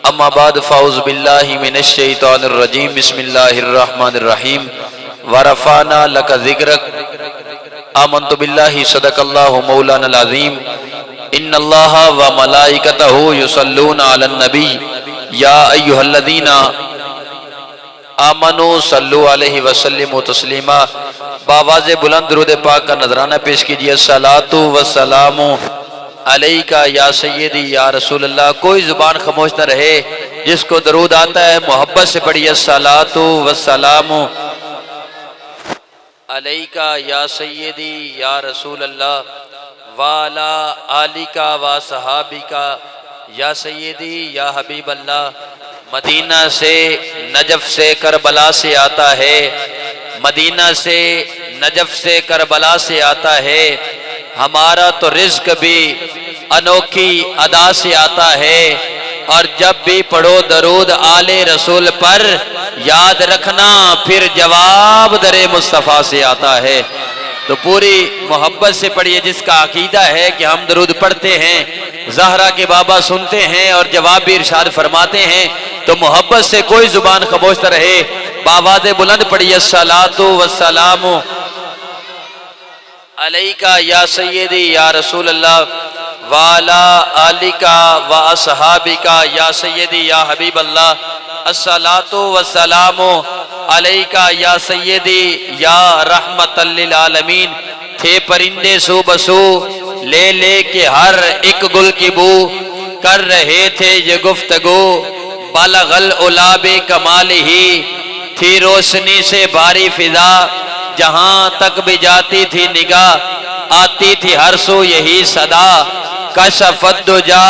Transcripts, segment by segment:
अम्मा बाद फ़ाउज़ बिल्लाहि मिनश शैतानिर रजीम बिस्मिल्लाहिर रहमानिर रहीम व रफ़अना लका ज़िक्रक आमन्तु बिल्लाहि सदक़ल्लाहु मौलाना अज़ीम इन्नल्लाहा व मलाइकतहु युसल्लूना अलन नबी या अय्युहल्लज़ीना आमनू सल्लु अलैहि व सल्लिमू तस्लीमा। बावाज़े बुलंद दुरूद पाक का नजराना पेश कीजिए। सलातु व सलामु अलैका या सय्यदी या रसूल अल्लाह। कोई जुबान खामोश न रहे, जिसको दरूद आता है मोहब्बत से पढ़िए। सलातु व सलामु अलैका या सय्यदी या रसूल अल्लाह वाला आलिका व सहाबिका या सय्यदी या हबीब अल्लाह। मदीना से नजफ से करबला से आता है, मदीना से नजफ से करबला से आता है। हमारा तो रिज्क भी अनोखी अदा से आता है। और जब भी पढ़ो दरूद आले रसूल पर, याद रखना फिर जवाब दरे मुस्तफ़ा से आता है। तो पूरी मोहब्बत से पढ़िए। जिसका अकीदा है कि हम दरूद पढ़ते हैं, ज़हरा के बाबा सुनते हैं और जवाब भी इरशाद फरमाते हैं, तो मोहब्बत से कोई जुबान खामोश न रहे। बावाज़े बुलंद पढ़िए। सलातु व सलामु अलैका या सय्यदी या रसूल अल्लाह वाला आलिका व असहाबिका या सय्यदी या हबीब अल्लाह। अस्सलातु व सलामु अलैका या सय्यदी या रहमतल लिल आलमीन। थे परिंदे सू बसू ले ले के हर एक गुल की बू, कर रहे थे ये गुफ्तगू बलगल उलाबे कमाल ही। थी रोशनी से भारी फिजा, जहां तक भी जाती थी निगाह, आती थी हर सू यही सदा। कशफत दुजा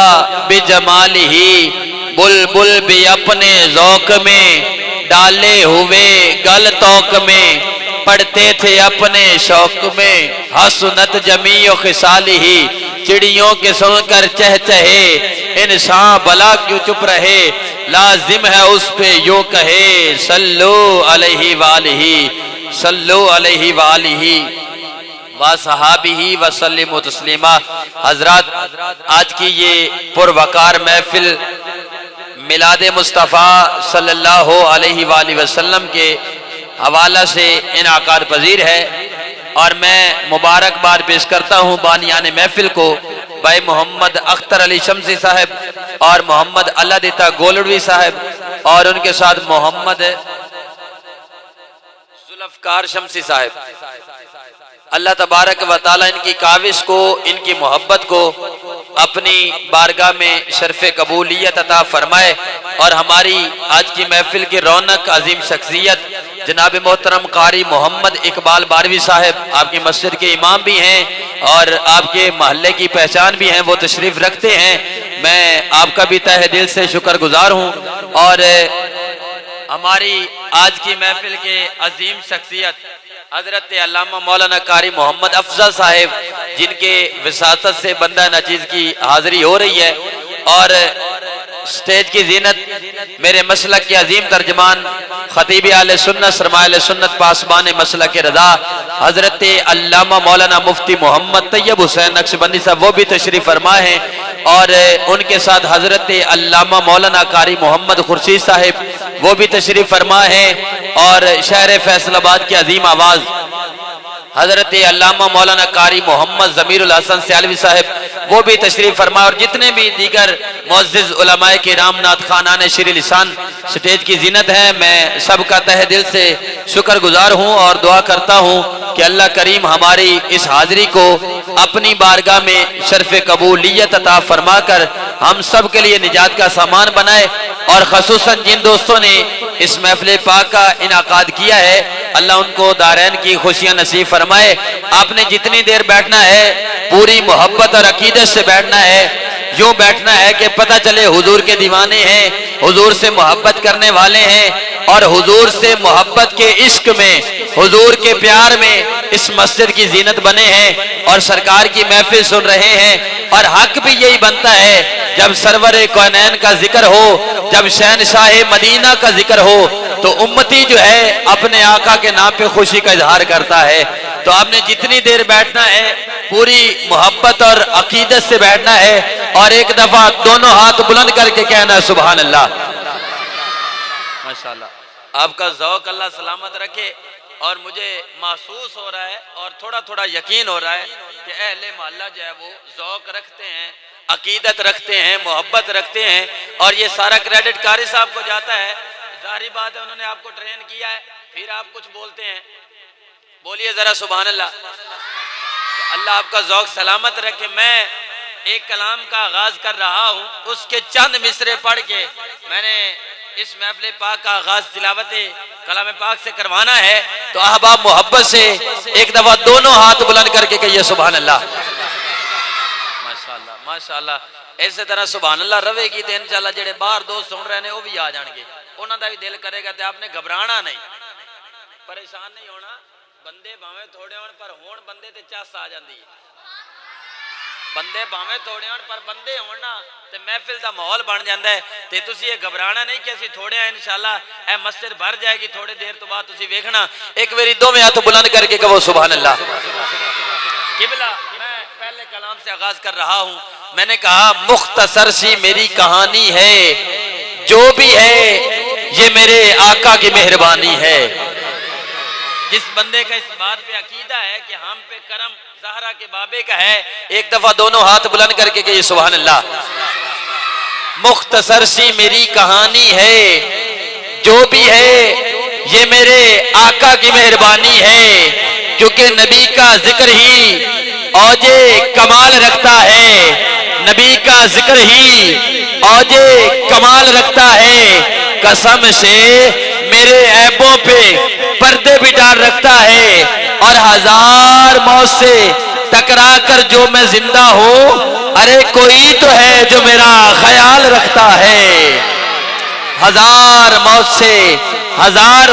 बिजमाल ही, बुलबुल भी अपने ज़ौक में डाले हुए गल तौक में, पढ़ते थे अपने शौक में हसनत जमीओ खिसाल ही। चिड़ियों के सुनकर चहचहे, इंसान भला क्यों चुप रहे, लाजिम है उस पे यूं कहे सल्लु अलैहि वालिही सल्लु अलैहि वालिही व सहाबिही व सल्लिमु तस्लीमा। हजरात, आज की ये पुरवकार महफिल मिलादे मुस्तफ़ा सल्लल्लाहु अलैहि वसल्लम के हवाला से इनाकाद पजीर है। और मैं मुबारकबाद पेश करता हूँ बानियाने महफिल को, भाई मोहम्मद अख्तर अली शमसी साहब और मोहम्मद अल्लाह देता गोलड़वी साहब, और उनके साथ मोहम्मद जुल्फकार शमसी साहब। अल्लाह तबारक व तआला इनकी काविश को, इनकी मोहब्बत को अपनी बारगाह में शर्फ़े कबूलियत अता फरमाए। और हमारी आज की महफिल की रौनक अजीम शख्सियत जनाब मोहतरम कारी मोहम्मद इकबाल बारवी साहब, आपकी मस्जिद के इमाम भी हैं और आपके महल्ले की पहचान भी हैं, वो तशरीफ रखते हैं। मैं आपका भी तहे दिल से शुक्रगुजार हूँ। और हमारी आज की महफिल के अजीम शख्सियत हजरत अल्लामा मौलाना कारी मोहम्मद अफजल साहब, जिनके विसातत से बंदा नचीज की हाजिरी हो रही है। और स्टेज की जीनत मेरे मसलक के अजीम तर्जमान खतीब आले सुन्नत सरमाए सुन्नत पासबान मसलक के रजा हजरत अल्लामा मौलाना मुफ्ती मोहम्मद तैयब हुसैन नक्शबंदी साहब, वो भी तशरीफ फरमा है। और उनके साथ हजरत अल्लामा मौलाना कारी मोहम्मद खुर्शीद साहब, वो भी तशरीफ फरमा है। और शहर फैसलाबाद की अजीम आवाज हजरत अल्लामा मौलाना कारी मोहम्मद जमीरुल हसन सियालवी साहब, वो भी तशरीफ फरमा। और जितने भी दीगर मुअज़्ज़िज़ उलमाए के रामनाथ खानान शीर लिसान स्टेज की जीनत है, मैं सबका तहे दिल से शुक्रगुजार हूँ और दुआ करता हूँ कि अल्लाह करीम हमारी इस हाजिरी को अपनी बारगाह में शर्फ़े कबूलियत अता फरमा कर हम सब के लिए निजात का सामान बनाए। और ख़ुसूसन जिन दोस्तों ने इस महफिल पाक का इनाकाद किया है, अल्लाह उनको दारैन की खुशियां नसीब फरमाए। आपने जितनी देर बैठना है पूरी मोहब्बत और अकीदत से बैठना है, यूं बैठना है कि पता चले हुजूर के दीवाने हैं, हुजूर से मोहब्बत करने वाले हैं और हुजूर से मोहब्बत के इश्क में, हुजूर के प्यार में इस मस्जिद की जीनत बने हैं और सरकार की महफिल सुन रहे हैं। और हक भी यही बनता है, जब सरवर कौनैन का जिक्र हो, जब शहनशाह मदीना का जिक्र हो, तो उम्मती जो है अपने आका के नाम पे खुशी का इजहार करता है। तो आपने जितनी देर बैठना है पूरी मोहब्बत और अकीदत से बैठना है और एक दफा दोनों हाथ बुलंद करके कहना है सुभान अल्लाह। माशाल्लाह, आपका ज़ौक़ अल्लाह सलामत रखे। और मुझे महसूस हो रहा है और थोड़ा थोड़ा यकीन हो रहा है कि अहले मोहल्ला जो है वो ज़ौक़ रखते हैं, अकीदत रखते हैं, मोहब्बत रखते हैं और ये सारा क्रेडिट कारी साहब को जाता है। जाहिर बात है उन्होंने आपको ट्रेन किया है, फिर आप कुछ बोलते हैं। बोलिए जरा सुभान अल्लाह। तो अल्लाह आपका ज़ौक़ सलामत रखे। मैं एक कलाम का आगाज कर रहा हूँ, उसके चंद मिसरे पढ़ के मैंने इस महफिल पाक का आगाज तिलावत कलाम पाक से करवाना है। तो अहबाब मोहब्बत से एक दफा दोनों हाथ बुलंद करके कहिए सुभान अल्लाह। माशाअल्लाह माशाअल्लाह। इस तरह सुभान अल्लाह रवेगी तो इंशाअल्लाह जेड़े बाहर दोस्त सुन रहे हैं वो भी आ जाएंगे, उन्होंने भी दिल करेगा। तो आपने घबराना नहीं, परेशान नहीं होना। बंदे भावे थोड़े होण पर होण बंदे ते चस आ जाती है। बंदे भावे थोड़े होण पर बंदे होण ना ते महफिल दा माहौल बन जाता है। ते तुसी ये घबराना नहीं कि असीं थोड़े हैं, इंशाअल्लाह ए मस्जिद भर जाएगी थोड़ी देर तो बाद। तुसी वेखना एक बारी दोवें हाथ बुलंद करके कहो सुभान अल्लाह। किबला मैं पहले कलाम से आगाज कर रहा हूं। मैंने कहा मुख्तसर सी मेरी कहानी है, जो भी है ये मेरे आका की मेहरबानी है। जिस बंदे का इस बात पे अकीदा है कि हम पे करम ज़हरा के बाबे का है, एक दफा दोनों हाथ बुलंद करके कहिए सुभान अल्लाह। मुख्तसर सी मेरी कहानी है, जो भी है ये मेरे आका की मेहरबानी है। क्योंकि नबी का जिक्र ही औजे कमाल रखता है, नबी का जिक्र ही औजे कमाल रखता है। कसम से मेरे ऐबों पे पर्दे भी डाल रखता है और हजार मौत से टकरा कर जो मैं जिंदा हूं, अरे कोई तो है जो मेरा ख्याल रखता है। हजार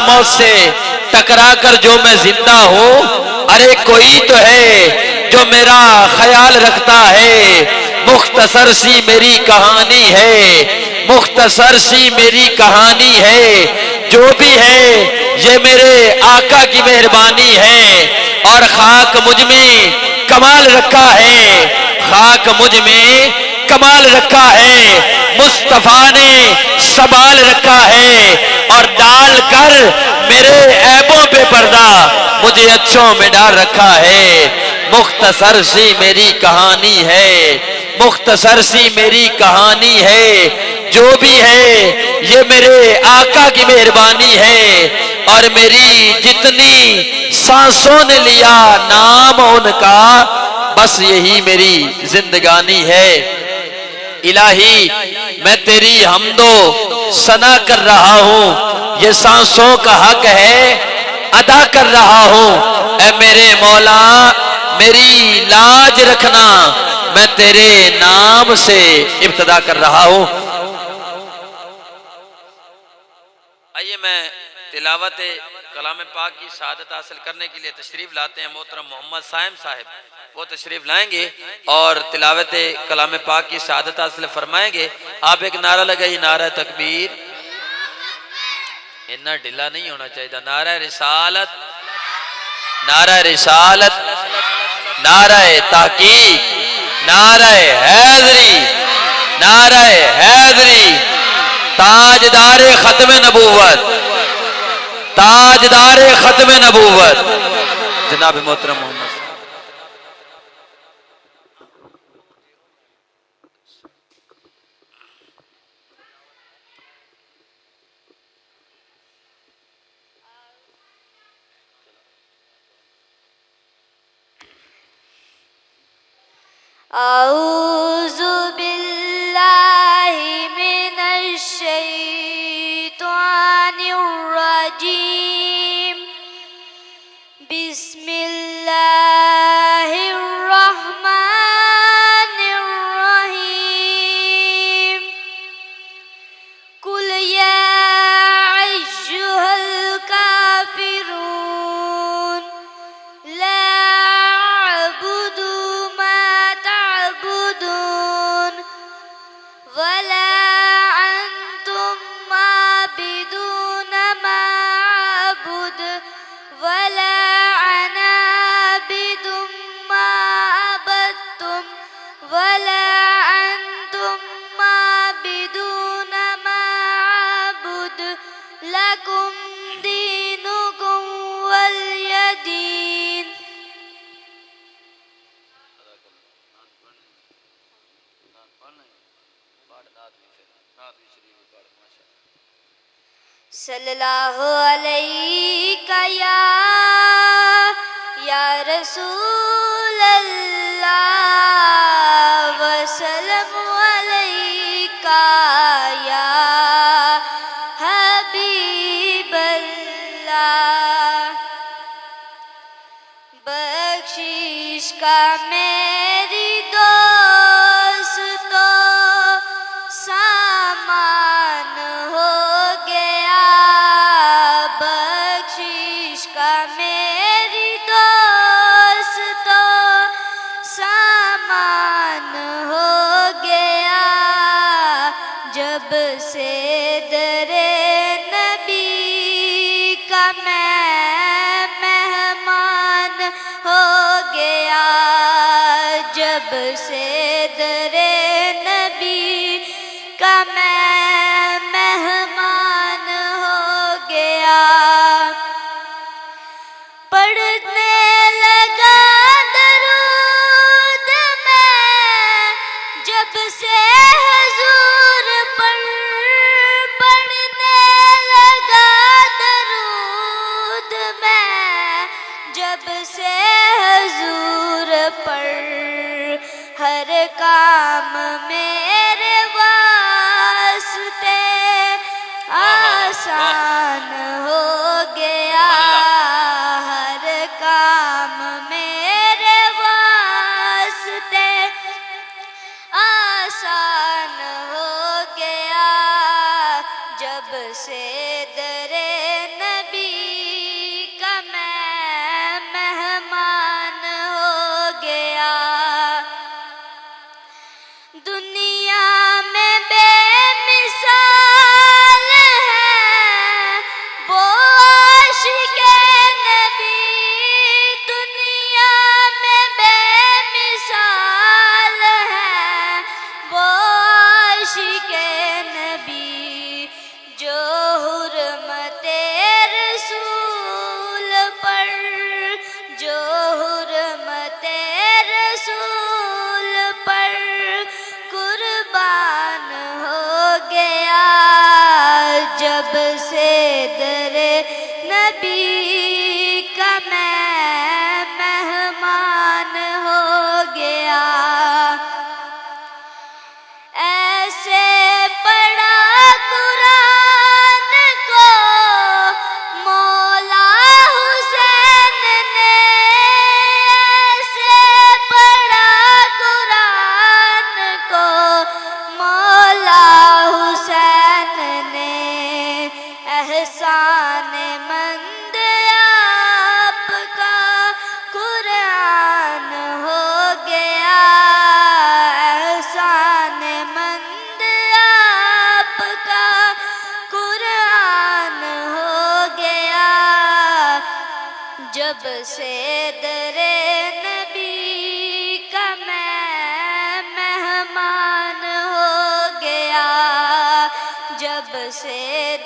मौत से टकरा कर जो मैं जिंदा हूं, अरे कोई तो है जो मेरा ख्याल रखता है। मुख्तसर सी मेरी कहानी है, मुख्तसर सी मेरी कहानी है। जो भी है ये मेरे आका की मेहरबानी है। और खाक मुझ में कमाल रखा है, खाक मुझ में कमाल रखा है। मुस्तफा ने सवाल रखा है और डाल कर मेरे ऐबों पे पर्दा मुझे अच्छों में डाल रखा है। मुख्तसर सी मेरी कहानी है, मुख्तसर सी मेरी कहानी है। जो भी है ये मेरे आका की मेहरबानी है। और मेरी जितनी सांसों ने लिया नाम उनका, बस यही मेरी जिंदगानी है। इलाही मैं तेरी हमदो सना कर रहा हूँ, ये सांसों का हक है अदा कर रहा हूँ। ऐ मेरे मौला मेरी लाज रखना, मैं तेरे नाम से इब्तदा कर रहा हूँ। आइए मैं तिलावत कलाम पाक की शहादत हासिल करने के लिए तशरीफ लाते हैं मोहतरम मोहम्मद साइम साहब। वो तशरीफ लाएंगे और तिलावत कलाम पाक की शहादत हासिल फरमाएंगे। आप एक नारा लगाइए, नारा तकबीर। इतना ढिला नहीं होना चाहिए। नारा रिसालत, नारा रिसालत, नारा ताकीक, नारा हैदरी, नारा हैदरी। ताजदारे खत्म नबूवत, ताजदारे खत्म नबूवत जनाब मोहतरम मोहम्मद। औज़ु बिल्लाहि मिनश शैतानिर रजीम। बिस्मिल्लाहिर रहमानिर रहीम। कुल या अय्युहल काफिरून ला अअबुदु मा तअबुदून लकुम दीनुकुम वलियदीन। सल्लल्लाहु अलैका या रसूल अल्लाह वसल्लम अलैका या हबीब अल्लाह। बख्शिश का मेरी दोस्तों सामान हो गया, बख्शिश का मेरी दोस्तों सामान हो गया। जब से दरे नबी का मैं मेहमान हो गया, जब से दरे नबी का मैं मेहमान हो गया। पढ़ने लगा दरूद मैं जब से हुजूर पर, पढ़ने लगा दरूद मैं जब से हुजूर पर। हर काम मेरे वास्ते आसान हो गया, हर काम मेरे वास्ते आसान हो गया। जब से दरे नबी का मैं मेहमान हो गया। दुनिया में बेमिसाल है वो आशिक़े नबी, दुनिया में बेमिसाल है वो आशिक़े नबी। जो हुर्मते रसूल पर, जो हुर्मते रसूल पर कुर्बान हो गया। जब से दरे नबी का मैं मेहमान हो गया। ऐसे पढ़ा कुरान को मौला हुसैन ने, ऐसे पढ़ा कुरान को मौला हुसैन ने। एहसान मंद आपका कुरान हो गया, एहसान मंद आपका कुरान हो गया। जब से दरे नबी का मैं मेहमान हो गया, जब से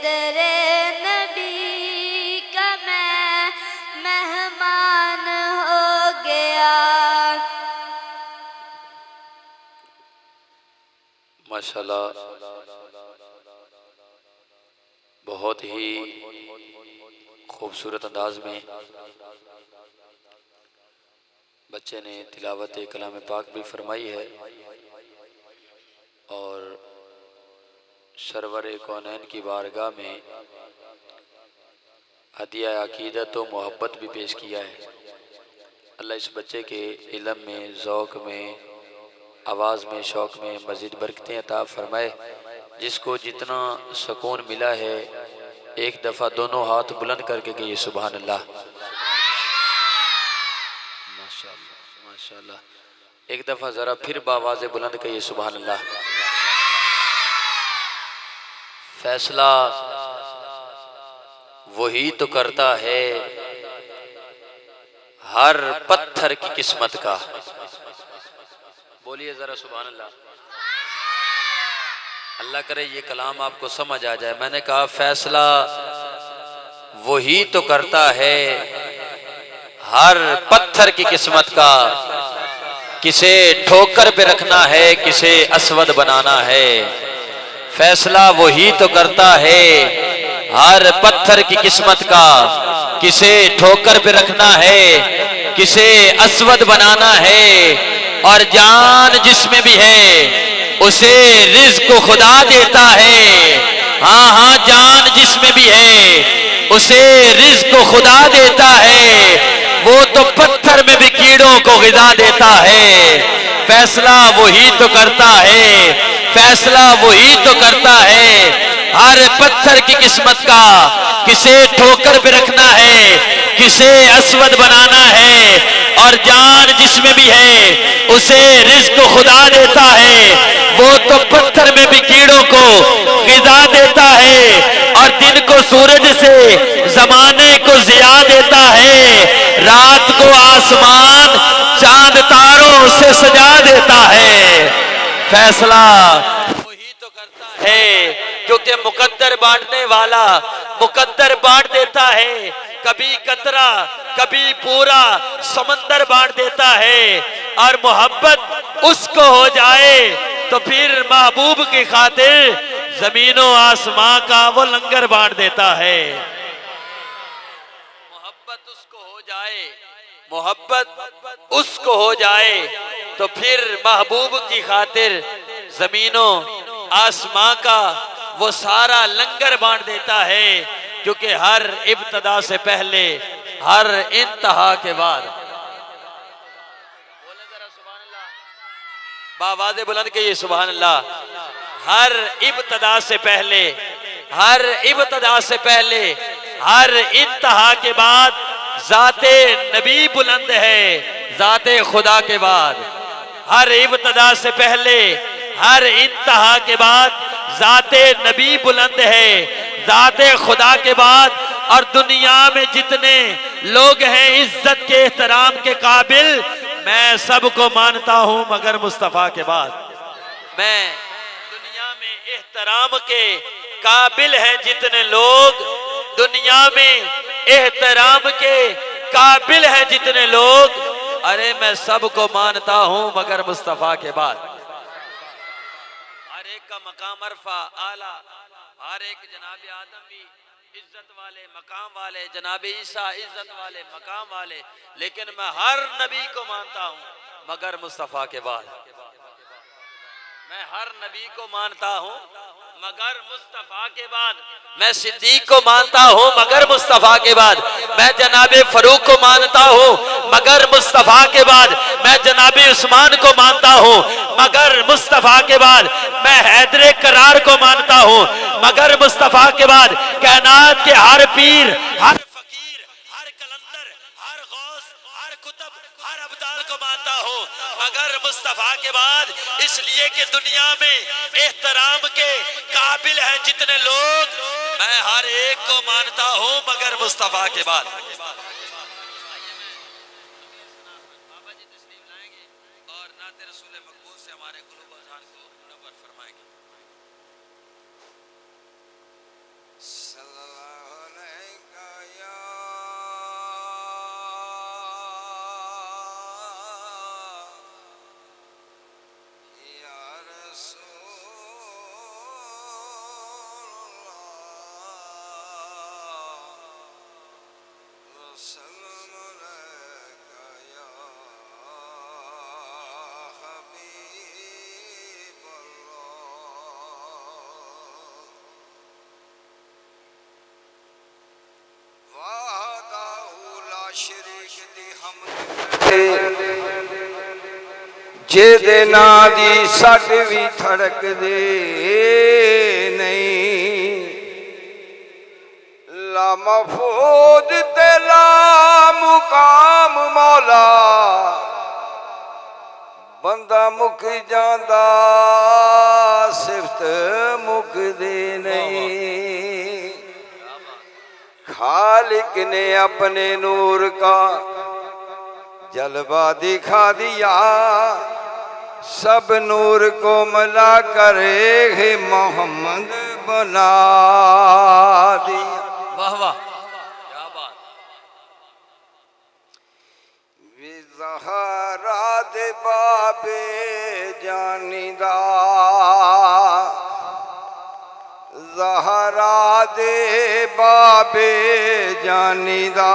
दरे नबी का मैं मेहमान हो गया। माशाल्लाह, बहुत ही खूबसूरत अंदाज में बच्चे ने तिलावत कलाम पाक भी फरमाई है और सरवर कौनैन की बारगाह में हदिया अकीदत व मोहब्बत भी पेश किया है। अल्लाह इस बच्चे के इल्म में, ज़ौक़ में, आवाज़ में, शौक़ में मज़ीद बरकतें अता फरमाए। जिसको जितना सुकून मिला है एक दफ़ा दोनों हाथ बुलंद करके कहिए सुभान अल्लाह। माशाअल्लाह माशाअल्लाह। एक दफ़ा ज़रा फिर बावाज़े बुलंद कहिए सुभान अल्लाह। फैसला वही तो करता है हर पत्थर की किस्मत का। बोलिए जरा सुभान अल्लाह। अल्लाह करे ये कलाम आपको समझ आ जाए। मैंने कहा फैसला वही तो करता है हर पत्थर की किस्मत का, किसे ठोकर पे रखना है, किसे असवद बनाना है। फैसला वही तो करता है हर पत्थर की किस्मत का, किसे ठोकर पे रखना है, किसे असवद बनाना है। और जान जिसमें भी है उसे रिज़्क़ को खुदा देता है। हाँ हाँ, जान जिसमें भी है उसे रिज़्क़ को खुदा देता है। वो तो पत्थर में भी कीड़ों को ग़िज़ा देता है। फैसला वही तो करता है, फैसला वही तो करता है हर पत्थर की किस्मत का, किसे ठोकर पे रखना है, किसे असवद बनाना है। और जान जिसमें भी है उसे रिज़्क़ को खुदा देता है। वो तो पत्थर में भी कीड़ों को ग़िज़ा देता है और दिन को सूरज से, ज़माने को ज़िया देता है, रात को आसमान चांद तारों से सजा देता है। फैसला वही तो करता है, क्योंकि मुकद्दर बांटने वाला मुकद्दर बांट देता है। कभी कतरा कभी पूरा समंदर बांट देता है। और मोहब्बत उसको हो जाए तो फिर महबूब की खातिर जमीनों आसमां का वो लंगर बांट देता है। मोहब्बत उसको हो जाए, मोहब्बत उसको हो जाए तो फिर महबूब की खातिर जमीनों आसमां का वो सारा लंगर बांट देता है। क्योंकि हर इब्तदा से पहले, हर इंतहा के बाद, बोले जरा सुभान अल्लाह, बावाज़े बुलंद के ये सुभान अल्लाह। हर इब्तदा से पहले, हर इब्तदा से पहले, हर इंतहा के बाद ज़ाते नबी बुलंद है, ज़ाते खुदा के बाद। हर इब्तदा से पहले, हर इंतहा के बाद ज़ाते नबी बुलंद है, ज़ाते खुदा के बाद। और दुनिया में जितने लोग हैं इज्जत के एहतराम के काबिल, मैं सबको मानता हूं मगर मुस्तफ़ा के बाद। मैं दुनिया में एहतराम के काबिल हैं जितने लोग, दुनिया में एहतराम के काबिल हैं जितने लोग, अरे मैं सबको मानता हूं मगर मुस्तफ़ा के बाद। हर एक का मकाम अरफा आला, हर एक जनाब आदम भी इज्जत वाले मकाम वाले, जनाब ईसा इज्जत वाले मकाम वाले, लेकिन मैं हर नबी को मानता हूं मगर मुस्तफ़ा के बाद। मैं हर नबी को मानता हूं मगर मुस्तफ़ा के बाद। मैं सिद्दीक को मानता हूं मगर मुस्तफ़ा के बाद। मैं जनाबे फरूक को मानता हूं मगर मुस्तफ़ा के बाद। मैं जनाबे उस्मान को मानता हूं मगर मुस्तफ़ा के बाद। मैं हैदरे करार को मानता हूं मगर मुस्तफ़ा के बाद। कायनात के हर पीर, हर फकीर, हर कलंदर, हर गौस, हर कुतुब, हर अब्दाल को मानता हूं मगर मुस्तफ़ा के बाद। इसलिए कि दुनिया में एहतराम के काबिल हैं जितने लोग, मैं हर एक को मानता हूं मगर मुस्तफ़ा के बाद। बाबा जी तशरीफ लाएंगे और नाते रसूल मकबूल से हमारे कुलूब और जान को मुनव्वर फरमाएंगे। जेदे नां दी सट भी थड़क दे नहीं, ला महफूज ते ला मुकाम मौला, बंदा मुक जांदा सिफ्त मुक दे नहीं। खालिक ने अपने नूर का जलवा दिखा दिया, सब नूर को मिला करे मोहम्मद बना दिया। वाह वाह, बाबे जानीदा ज़हरा दे बाबे जानीदा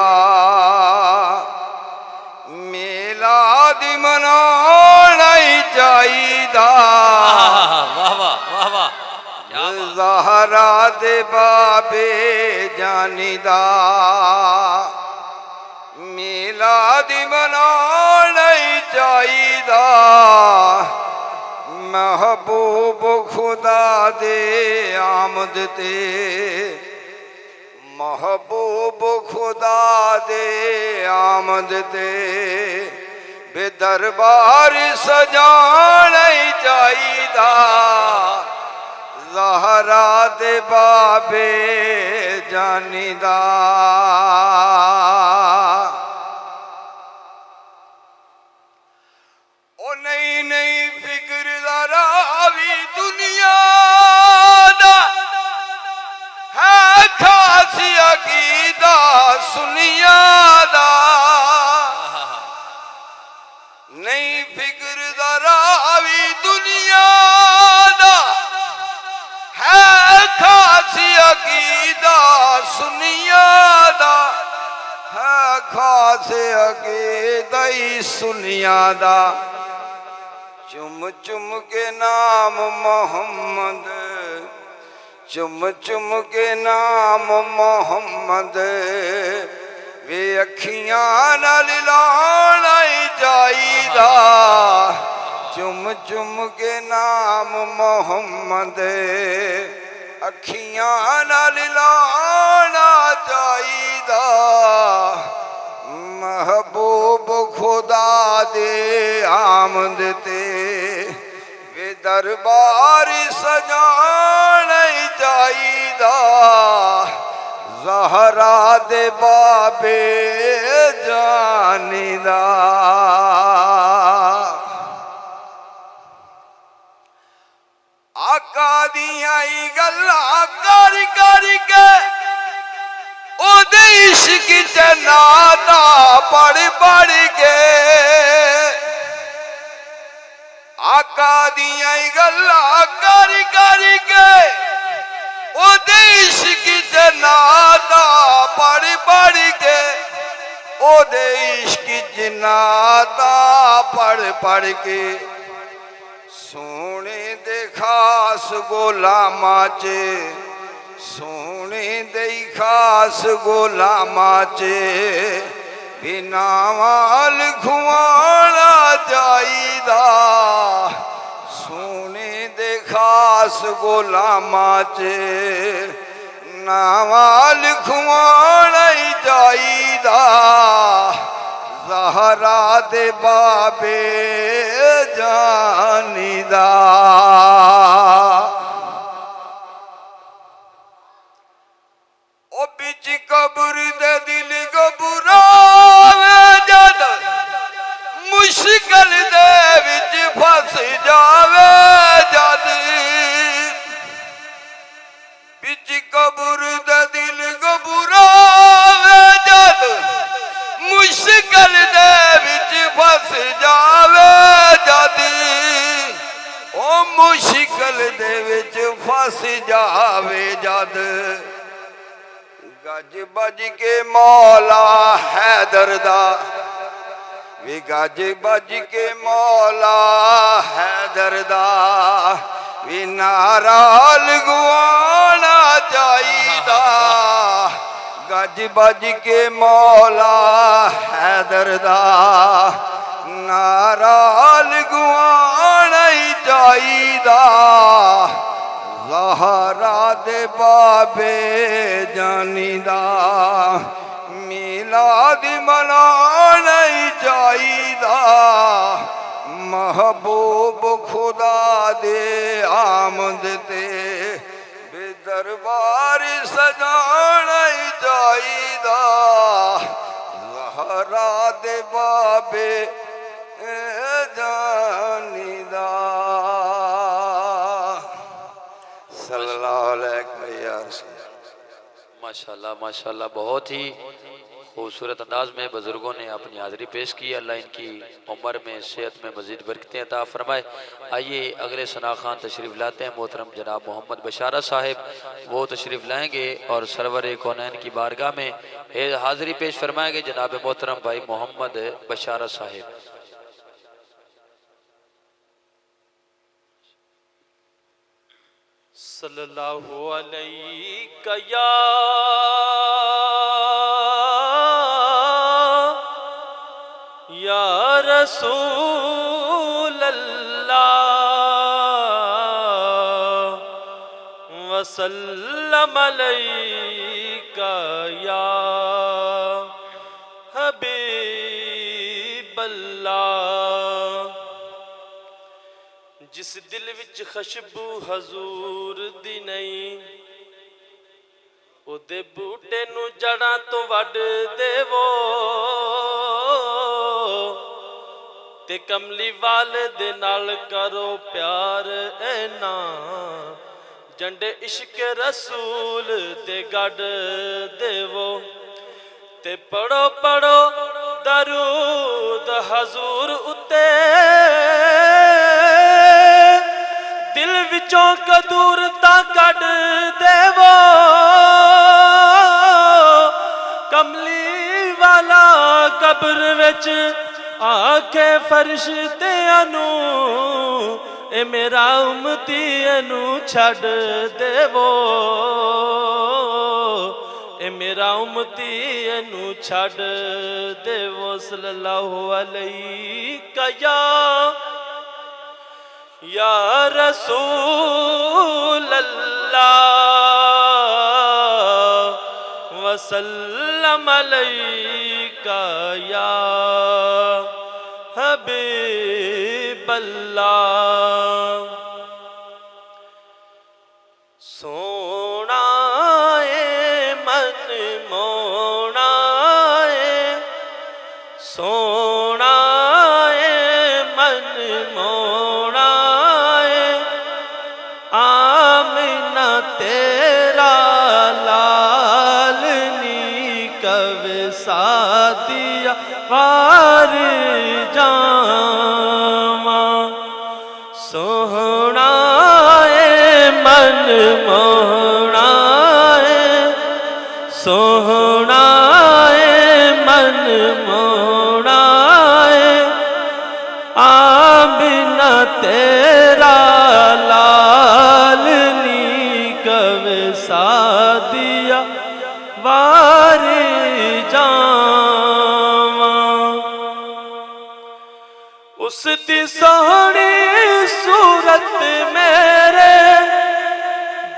मिलाद मनाना ही चाहिदा वाह वाह वाह वाह ज़हरा दे बाबे जानीदा मिलाद मनाना ही चाहिदा महबूब खुदा दे आमद ते महबूब खुदा दे आमद ते बेदरबार सजाना ही चाहिदा ज़हरा दे बाबे जानीदा ओ नहीं नहीं फिक्र दा भी दुनिया दा है खासी अकीदा सुनिया दा नहीं फिक्र दा भी दुनिया दा है खासी अकीदा सुनिया दा है खासी अकीदा ही सुनिया दा चुम चुम के नाम मोहम्मद चुम चुम के नाम मोहम्मद वे अखियां नाल लाना ही चाहिदा चुम चुम के नाम मोहम्मद अखियां नाल लाना चाहिदा महबूब खुदा दे आमद ते वे दरबार सजाना ही चाहिदा ज़हरा दे बाबे जानीदा आका दियां ही गल्लां कर कर के ओदे इश्क च नाता पढ़ पढ़ के आका दियां ही गल्लां कर कर के ओदे इश्क च नाता पढ़ पढ़ के ओदे इश्क च नाता पढ़ पढ़ के सोने दे खास गुलामा च सोने दे खास गुलामा च बिना वाल खुआना चाहिदा सोने दे खास गुलामा च नावाल खुआना ही चाहिदा ज़हरा दे बाबे जानीदा ओ बिच कब्र दे दिल घबरावे जद मुश्किल दे विच फस जावे जद बिच कब्र दे दिल घबरावे जद मुश्किल दे विच फस जावे जद ओ मुश्किल दे विच फस जावे जद गज बज के मौला हैदर दा वे गज बज के मौला हैदर दा वे नारा लगवाना चाहिदा गज बज के मौला हैदर दा नारा लगवाना ही चाहिदा ज़हरा दे बाबे जानीदा मिलाद मनाना ही चाहिदा महबूब खुदा दे आमद ते बेदरबार सजाना ही चाहिदा ज़हरा दे बाबे जानीदा सल्लल्लाहु अलैहि वसल्लम। माशाल्लाह माशाल्लाह बहुत ही खूबसूरत अंदाज में बुजुर्गों ने अपनी हाज़िरी पेश की। अल्लाह इनकी उम्र में सेहत में मज़ीद बरकतें अता फरमाए। आइए अगले सना खान तशरीफ़ लाते हैं, मोहतरम जनाब मोहम्मद बशारा साहिब, वो तशरीफ़ लाएंगे और सरवर कौनैन की बारगाह में हाज़िरी पेश फरमाएंगे जनाब मोहतरम भाई मोहम्मद बशारा साहिब। सल्लल्लाहु अलैहि या रसूल अल्लाह वसल्लम अलैका या हबीब अल्लाह। जिस दिल विच खुशबू हजूर दी नहीं, ओदे बूटे नू जड़ा तो वड देवो, ते कमली वाले दे नाल करो प्यार ऐना, जंडे इश्क रसूल दे गड देवो। ते पढ़ो पढ़ो दरूद हजूर उते, दिल विचों कदूरता कड देवो। कमली वाला कब्र विच आखे फरिश्तियां नू, ए मेरा उम्मती एनू छड़ देवो, ए मेरा उम्मती एनू छड़ देवो। सल्लल्लाहु अलैहि या रसूल अल्लाह वसल्लम अलैका या हबीब अल्लाह। सोना ए मन मोना ए, सोना ए मन मोना ए, आमिना तेरा लाल नी कवे सादिया वार जावा। सोहना ए मन मोहना ए, सोहना ए मन मोहना ए, आमिना तेरा लाल नी कवे सादिया वार जावा। उस दी सोहनी सूरत मेरे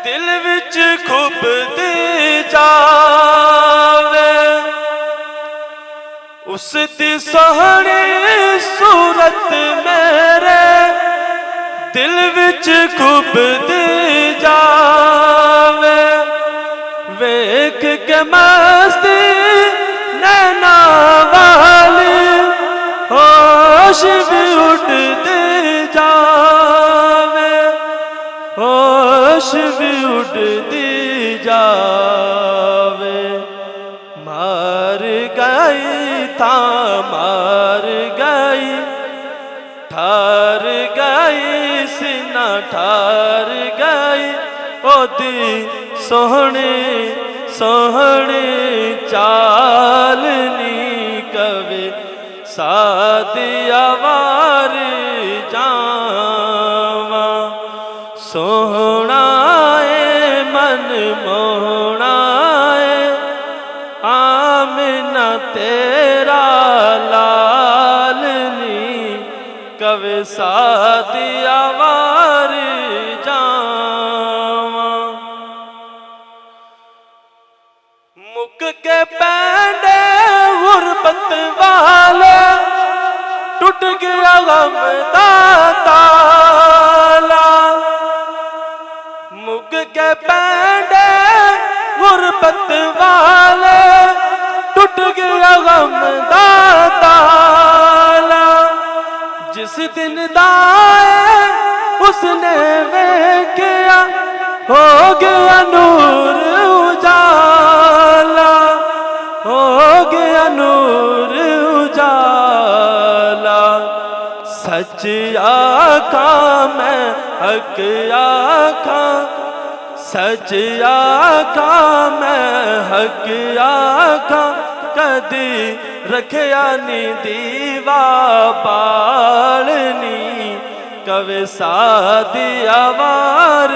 दिल विच खुब दी जावे, उस दी सोहनी सूरत मेरे दिल विच खुब दी जावे। वेख के मस्ती नैना वाली होश भी उड़ते जावे, होश भी उड़ती जावे। मार गई था मार गई, ठार गई सीना ठार गई, ओदी सोहनी सोहनी चालनी कवे सादिया वार जावा। सोहना ए मन मोहना ए, आमिना तेरा लाल नी कवे सादिया वार जावा। मुक के पैंडे गुरबत वाले, टूट गया गम दा ताला। मुक के पैंडे गुरबत वाले, टूट गया गम दा ताला। जिस दिन दाए उसने वेख्या, हो गया नूर उजाला, हो गया सच आखा मैं हक आखा सच आखा मैं हक आखा कदी रखया नी दीवा बालनी कवे सादिया वार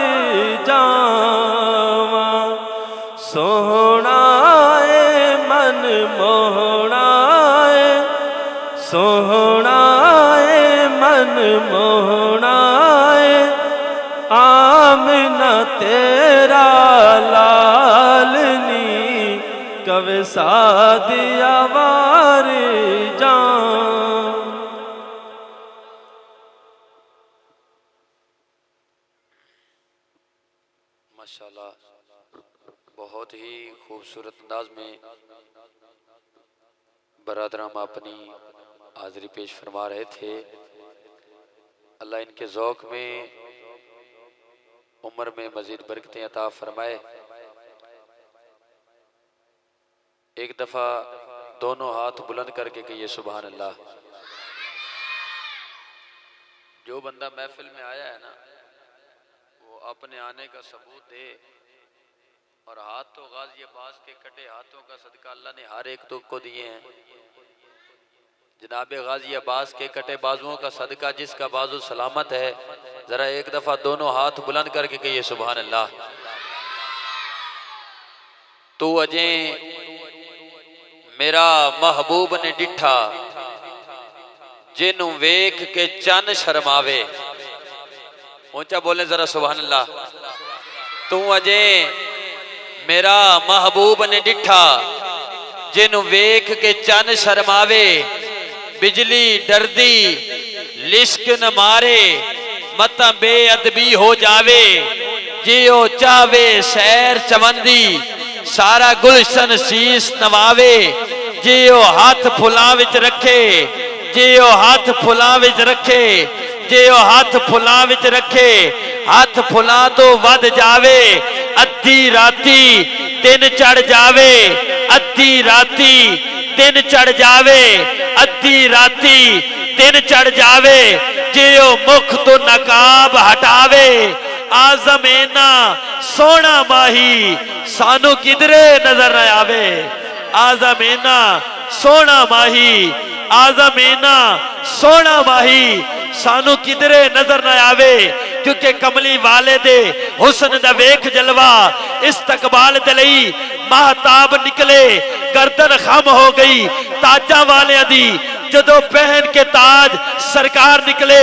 जावा सोहना ए मन मोहना ए सोहना ए मन मोहना ए आमना तेरा लालनी कवे सादिया वार जान। माशाल्लाह बहुत ही खूबसूरत अंदाज में बरादराम अपनी हाजिरी पेश फरमा रहे थे। अल्लाह इनके ज़ौक़ में उम्र में मज़ीद बरकतें अता फरमाए। एक दफ़ा दोनों हाथ बुलंद करके कहिए सुभान अल्लाह। जो बंदा महफिल में आया है ना वो अपने आने का सबूत दे। और हाथ तो गाजी अब्बास के कटे हाथों का सदका अल्लाह ने हर एक तो को दिए हैं। जनाब गाजी अब्बास के कटे बाजुओं का सदका जिसका बाजू सलामत है, जरा एक दफा दोनों हाथ बुलंद करके कहिए सुभान अल्लाह। तू अजे मेरा महबूब ने डिठा जिन्हों वेख के चन शर्मावे। ऊंचा बोले जरा सुभान अल्लाह। तू अजे मेरा महबूब ने डिठा जिन्हों वेख के चन शर्मावे। बिजली डरदी लिश्क न मारे मता बेअदबी हो जावे। जियो चावे सैर चवंदी सारा गुलशन शीश नवावे। जियो हाथ फुलां विच रखे जियो हाथ फुलां विच रखे जियो हाथ फुलां विच रखे। हाथ फुलां तो वध जावे अद्धी राती दिन चढ़ जावे। अद्धी राती दिन चढ़ जावे अद्धी राती दिन चढ़ जावे। जियो मुख तो नकाब हटावे। आजमेना सोना माही सानू किधरे नजर न आवे। आजमेना सोना माही आजमेना सोना माही सानू किधरे नजर न आवे। क्योंकि कमली वाले दे हुस्न दा वेख जलवा इस्तकबाल दे लई महताब निकले। गर्दन खम हो गई ताजा वाले दी जदों पहन के ताज सरकार निकले।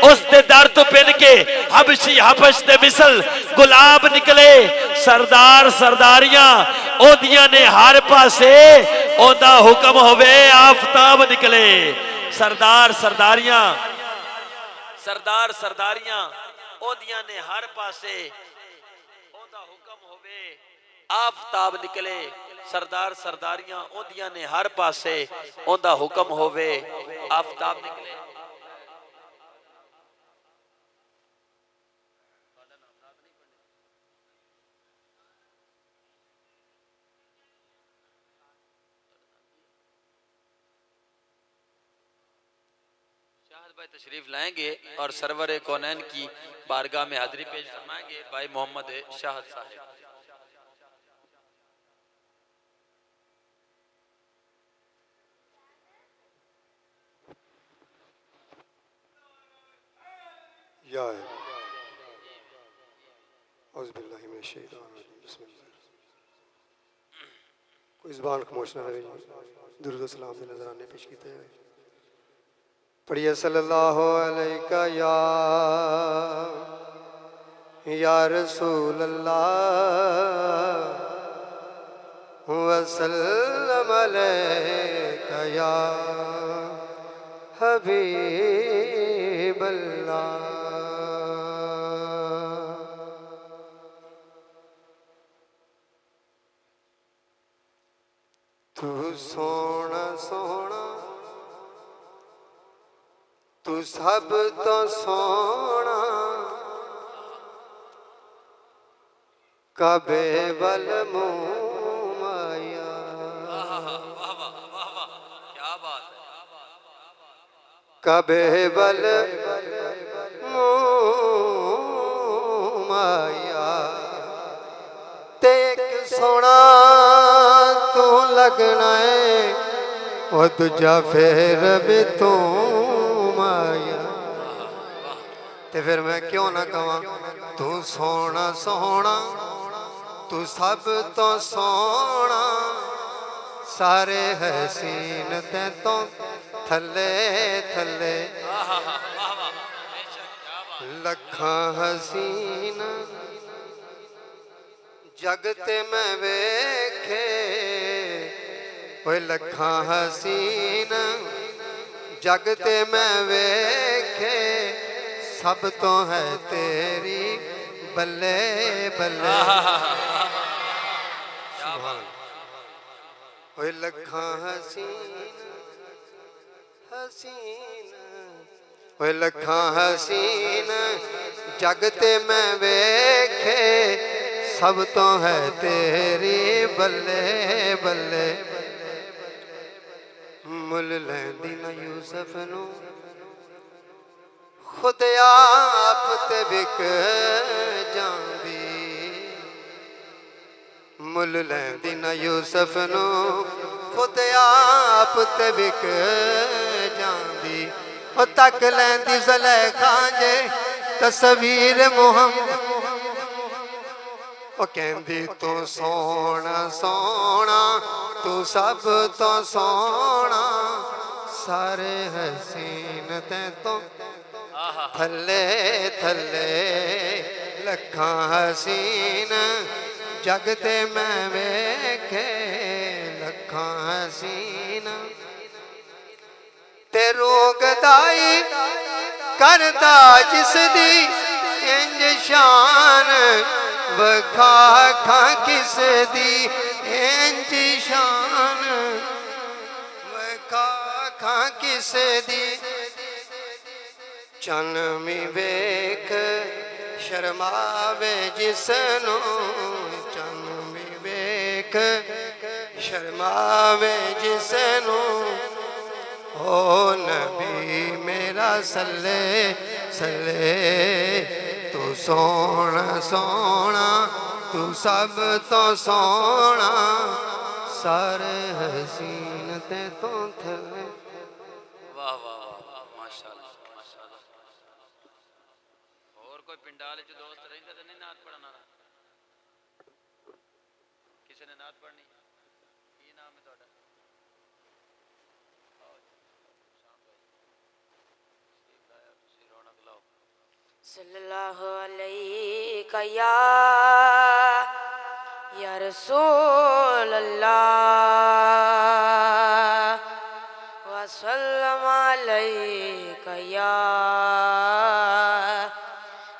उस दे दर तो पहन के हबशी हबश दे मिसल गुलाब निकले। सरदार सरदारियां ओदियां ने हर पासे ओदा हुक्म होवे आफताब निकले। सरदार सरदारियां ओदियां ने हर पासे ओदा हुक्म होवे आफताब निकले। सरदार सरदारियां ओदियां ने हर पासे ओदा हुक्म होवे आफताब निकले। भाई तशरीफ लाएंगे और सरवर कौनैन की बारगाह में हाजिरी पेश फरमाएंगे भाई मोहम्मद शाहद साहब। कोई ज़बान खामोश ना रहे। दुरूद व सलाम के नजराने पेश किए हैं। पढ़िए सल्लल्लाहु अलैका या रसूल अल्लाह वसल्लम अलैका या हबीब अल्लाह। तू सोना सोना तू सब तो सोना कबे वल मुँह माया। कबे वल आया ते एक सोना तू लगना है वो दूजा फिर भी तू आया। ते फिर मैं क्यों ना कवां तू सोना सोना तू सब तो सोना सारे हसीन ते तो थले थले लखा हसीन जगते मैं वेखे ओए लखा हसीन जगते मैं वेखे सब तो है तेरी बल्ले बल्ले। ओए लखा हसीन हसीन ओए लखा हसीन जगते मैं वेखे सब तो है तेरी बल्ले बल्ले। मुल लैंदी न यूसुफ नू खुद आप ते विक जांदी। मुल लैंदी न यूसुफ नू खुद आप ते विक जांदी। ओ तक लैंदी ज़ुलेखा जे तस्वीर मुहम्मद ओ कहंदी तू सोना सोना तू सब तो सोना सारे हसीन ते तो थले थले लखा हसीन जगते मैं वेखे लखा हसीन ते रोगदाई करदा जिसदी इंज शान वखा खा किस दी इंज शान वखा खा किस दी। चनमी वेख शर्मावे जिसनू चनमी वेख शर्मावे जिसनू ओ नबी मेरा सल्ले सल्ले। तू सोना सोना तू सब तो सोना सारे हसीन ते तो थले। वाह वाह वाह माशाअल्लाह माशाअल्लाह। और कोई पिंडाल च दोस्त रहिंदा ते नहीं नात पढ़ना किसी ने नात पढ़नी की नाम है ਤੁਹਾਡਾ? सल्लल्लाहु अलैका या रसूल अल्लाह व सल्लम अलैका या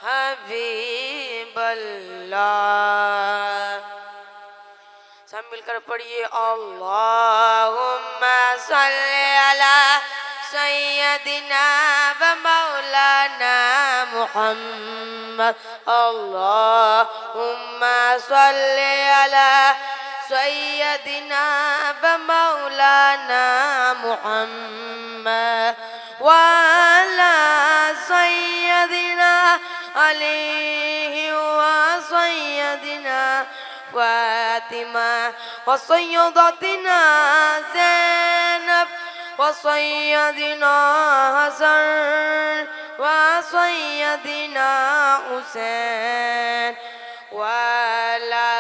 हबीब अल्लाह। सब मिलकर पढ़िए अल्लाहुम्मा सल्ली अला सय्यदिना व मौलाना मुहम्मद। अल्लाहुम्मा सल्ली अला सय्यदिना व मौलाना मुहम्मद व अला सय्यदिना अलैहि व सय्यदिना फातिमा व सय्यदतिना ज़ैनब व सय्यदिना हसन व सय्यदिना हुसैन व अला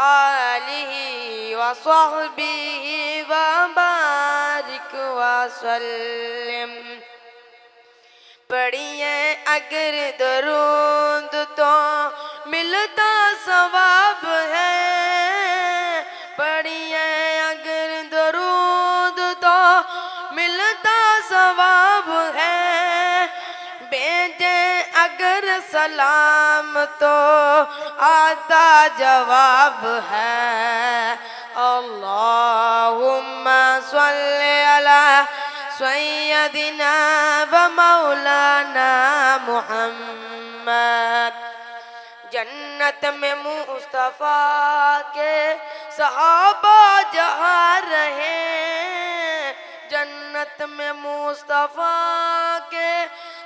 आलिहि व सहबिहि व बारिक व सल्लिम। पढ़िए अगर दरूद तो मिलता सवाब है। पढ़िए अगर दरूद तो मिलता सवाब है। भेजे अगर सलाम तो आता जवाब है। अल्लाहुम्मा सल्ली अला सय्यदिना व मौलाना मुहम्मद। जन्नत में मुस्तफ़ा के सहाबा जहाँ रहे। जन्नत में मुस्तफ़ा के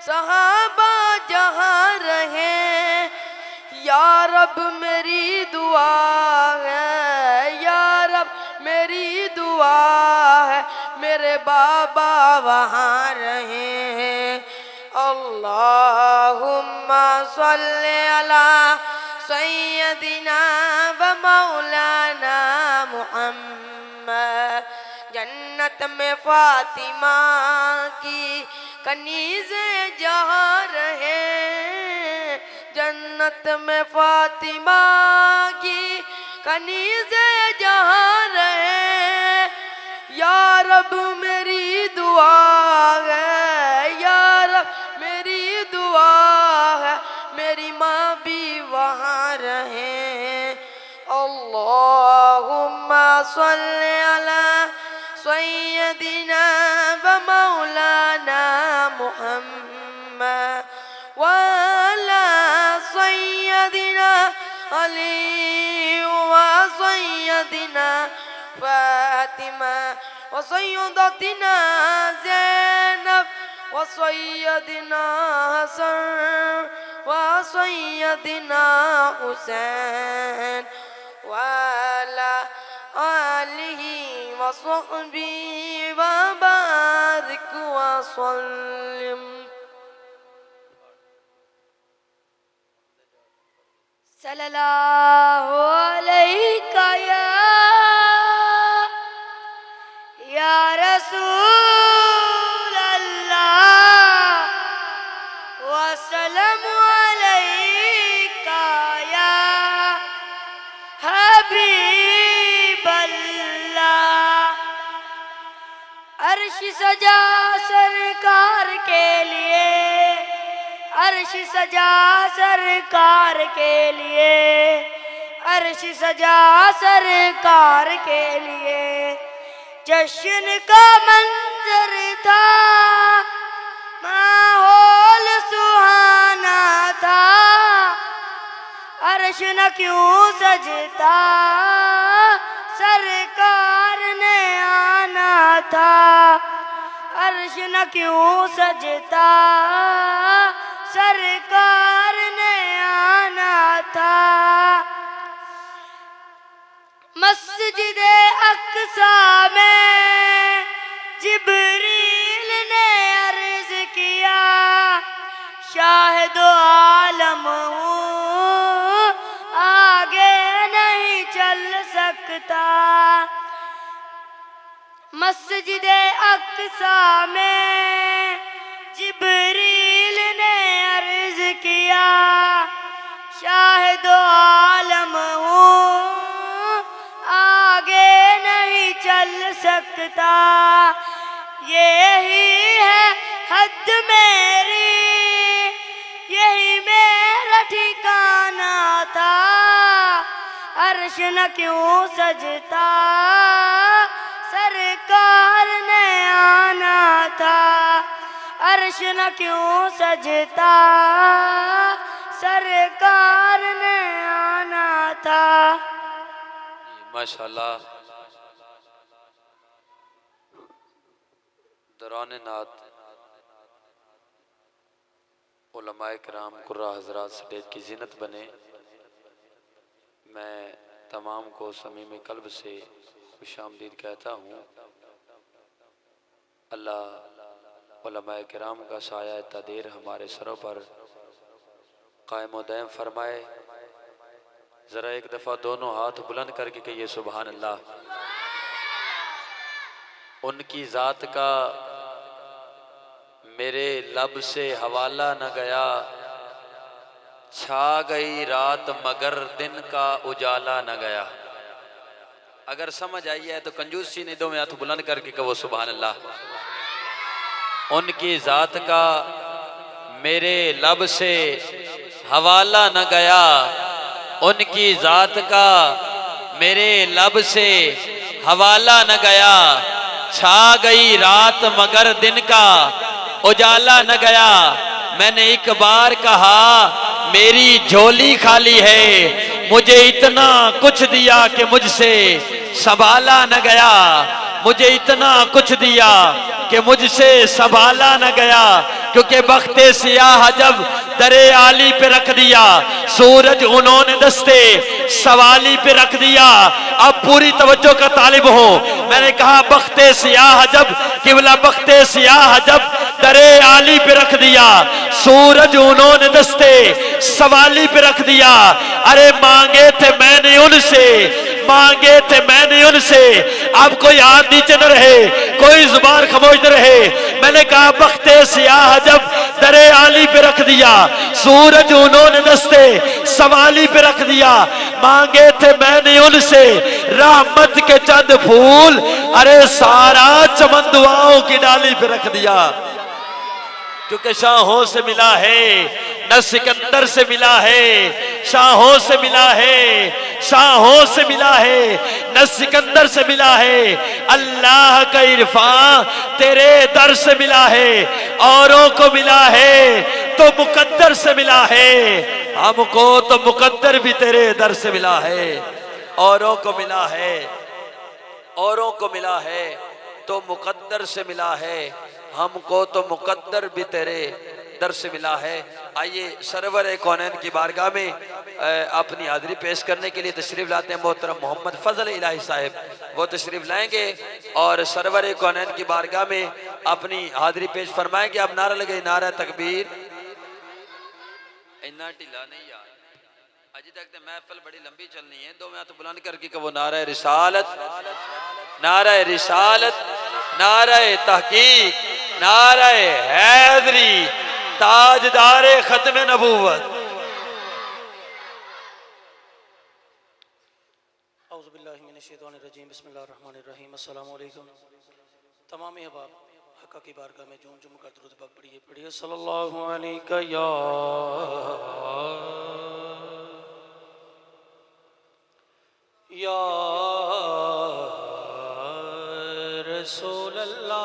सहाबा जहाँ रहे। या रब मेरी दुआ है, या रब मेरी दुआ है, मेरे बाबा वहाँ रहे हैं। अल्लाहुम्मा सल्ली अला सय्यदिना व मौलाना मुहम्मद। जन्नत में फातिमा की कनीज़े जहाँ रहे, जन्नत में फातिमा की कनीज़े जहाँ रहे। या रब मेरी दुआ है, या रब मेरी दुआ है, मेरी माँ भी वहाँ रहे। अल्लाहुम्मा सल्ली अला सय्यदिना व मौलाना मुहम्मद व अला सय्यदिना अली व सय्यदिना फातिमा व सय्यदतिना ज़ैनब व सय्यदिना हसन व सय्यदिना हुसैन व अला आलिहि व सहबिहि व बारिक व सल्लिम। सल्लल्लाहु अलैका या रसूल अल्लाह व सल्लम अलैका या हबीब अल्लाह। अर्श सजा सरकार के लिए, अर्श सजा सरकार के लिए, अर्श सजा सरकार के लिए। जश्न का मंजर था, माहौल सुहाना था, अर्श न क्यों सजता, सरकार ने आना था। अर्श न क्यों सजता, सरकार ने आना था। मस्जिदे अक्सा में जिब्रील ने अर्ज किया, शाहिदो आलम हूँ, आगे नहीं चल सकता। मस्जिदे अक्सा में जिब्रील ने अर्ज किया, शाहिदो आलम हूँ, आगे नहीं चल सकता। यही है हद मेरी, यही मेरा ठिकाना था। अर्श न क्यों सजता, सरकार ने आना था। अर्श न क्यों सजता, सरकार ने आना था। माशाल्लाह। दौरान नात उलमाए किराम कुर्रा हजरात स्टेज की ज़ीनत बने। मैं तमाम को समीम कल्ब से खुशामदीद कहता हूँ। अल्लाह उलमाए किराम का साया तदीर हमारे सरों पर कायम व दायम फरमाए। ज़रा एक दफ़ा दोनों हाथ बुलंद करके कहिए सुभान अल्लाह। उनकी ज़ात का मेरे लब से हवाला न गया, छा गई रात मगर दिन का उजाला न गया। अगर समझ आई है तो कंजूसी नहीं दो में हाथ बुलंद करके कहो सुभान अल्लाह। उनकी ज़ात का मेरे लब से हवाला न गया, उनकी ज़ात का मेरे लब से हवाला न गया, छा गई रात मगर दिन का उजाला न गया। मैंने एक बार कहा मेरी झोली खाली है, मुझे इतना कुछ दिया कि मुझसे संभाला न गया, मुझे इतना कुछ दिया कि मुझसे संभाला न गया। क्योंकि बख्ते सियाह जब दरे आली पे रख दिया, सूरज उन्होंने दस्ते सवाली पे रख दिया। अब पूरी तवज्जो का तालिब हो। मैंने कहा बख्ते सियाह जब, किबला बख्ते सियाह जब दरे आली पे रख दिया, सूरज उन्होंने दस्ते सवाली पे रख दिया। अरे मांगे थे मैंने उनसे, मांगे थे मैंने उनसे, अब कोई हाथ नीचे न रहे, कोई जुबान खामोश न रहे। मैंने कहा बख्ते सियाह जब दरे आली पे रख दिया, सूरज उन्होंने दस्ते सवाली पे रख दिया। मांगे थे मैंने उनसे रहमत के चंद फूल, अरे सारा चमन दुआओं की डाली पे रख दिया। क्योंकि शाहों से मिला है, न सिकंदर से मिला है, शाहों से मिला है, शाहों से मिला है, न सिकंदर से मिला है। अल्लाह का इरफान तेरे दर से मिला है, औरों को मिला है तो मुकद्दर से मिला है। हमको तो मुकद्दर भी तेरे दर से मिला है, औरों को मिला है, औरों को मिला है तो मुकद्दर से मिला है। हमको तो मुकद्दर भी तेरे दर से मिला है। आइए सरवर कौनैन की बारगाह में अपनी हाजिरी पेश करने के लिए तशरीफ लाते हैं मोहतरम मोहम्मद फजल इलाही साहब। वो तशरीफ लाएंगे और सरवर कौनैन की बारगाह में अपनी हाजिरी पेश फरमाएंगे। अब नारा लगे, नारा तकबीर। इन्ना ढिला नहीं यार, अजी तक तो महफिल बड़ी लंबी चलनी है। दो हाथ बुलंद करके कहो नारा रिसालत, नारा रिसालत, नारा तहकीक, नारा हैदरी, ताजदारे खत्म नबूवत। औज़ुबिल्लाहि मिनश्शैतानिर्रजीम, बिस्मिल्लाहिर्रहमानिर्रहीम। अस्सलामु अलैकुम। तमाम अहबाब हक़ की बारगाह में झूम झूम कर दुरूद पाक पढ़िए, पढ़िए सल्लल्लाहु अलैका या रसूल अल्लाह।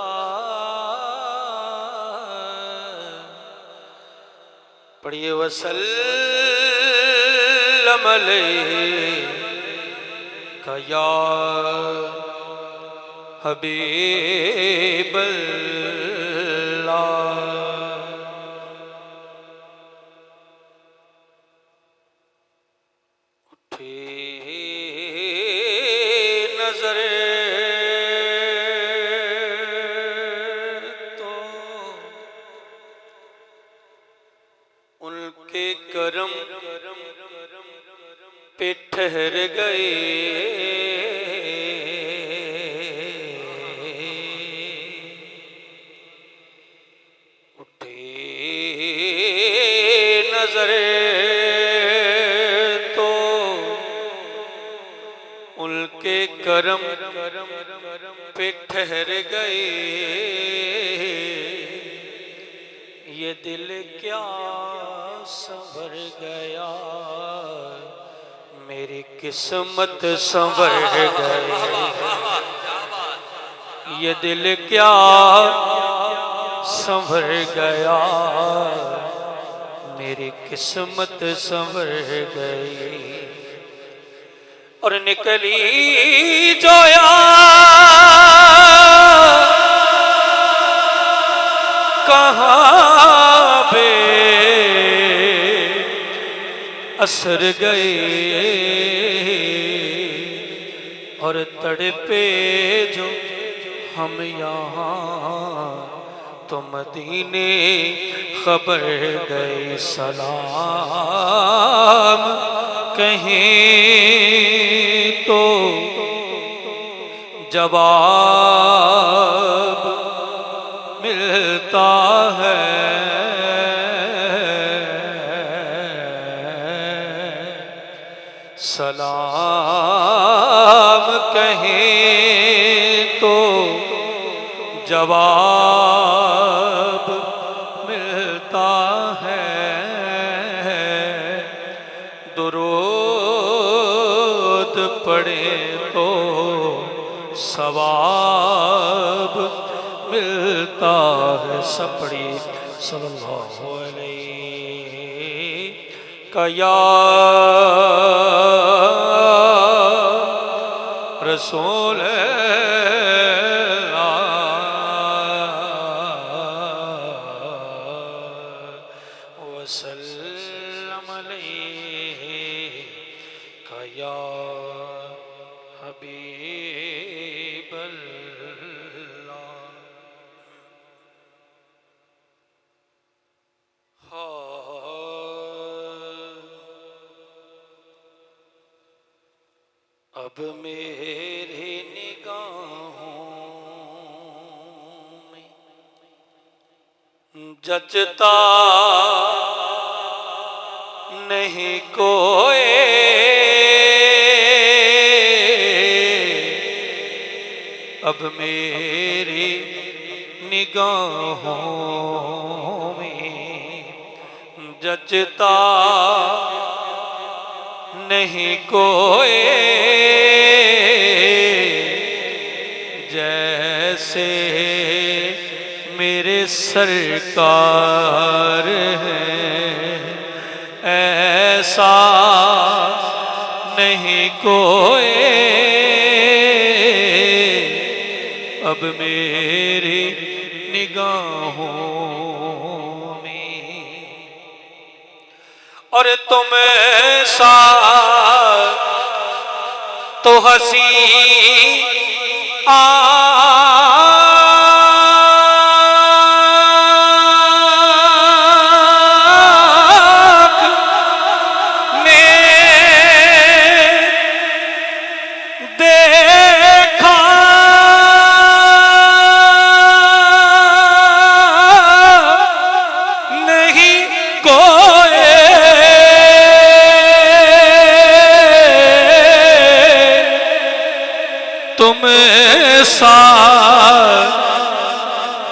पढ़िए वसल्लम अलैका या हबीब अल्लाह। उठे नजर तो उनके करम पे ठहर गए। उठे नजर तो उनके करम पे ठहर गए। ये दिल क्या संवर गया, मेरी किस्मत संवर गई। ये दिल क्या संवर गया, मेरी किस्मत संवर गई। और निकली जोया कहाँ बे असर गए। और तड़पे जो हम यहाँ तो मदीने खबर गए। सलाम कहें तो जवाब मिलता है। सलाम कहें तो जवाब मिलता है। दुरूद पढ़े तो सवाब मिलता है। सपड़ी सल्लल्लाहु अलैहि या रसूल हबीब अल्लाह। अब मेरी निगाहों में जचता नहीं कोई, अब मेरी निगाहों में जचता नहीं कोई, जैसे मेरे सरकार हैं ऐसा नहीं कोई, अब मेरी निगाहों में। और तुम सा तो हंसी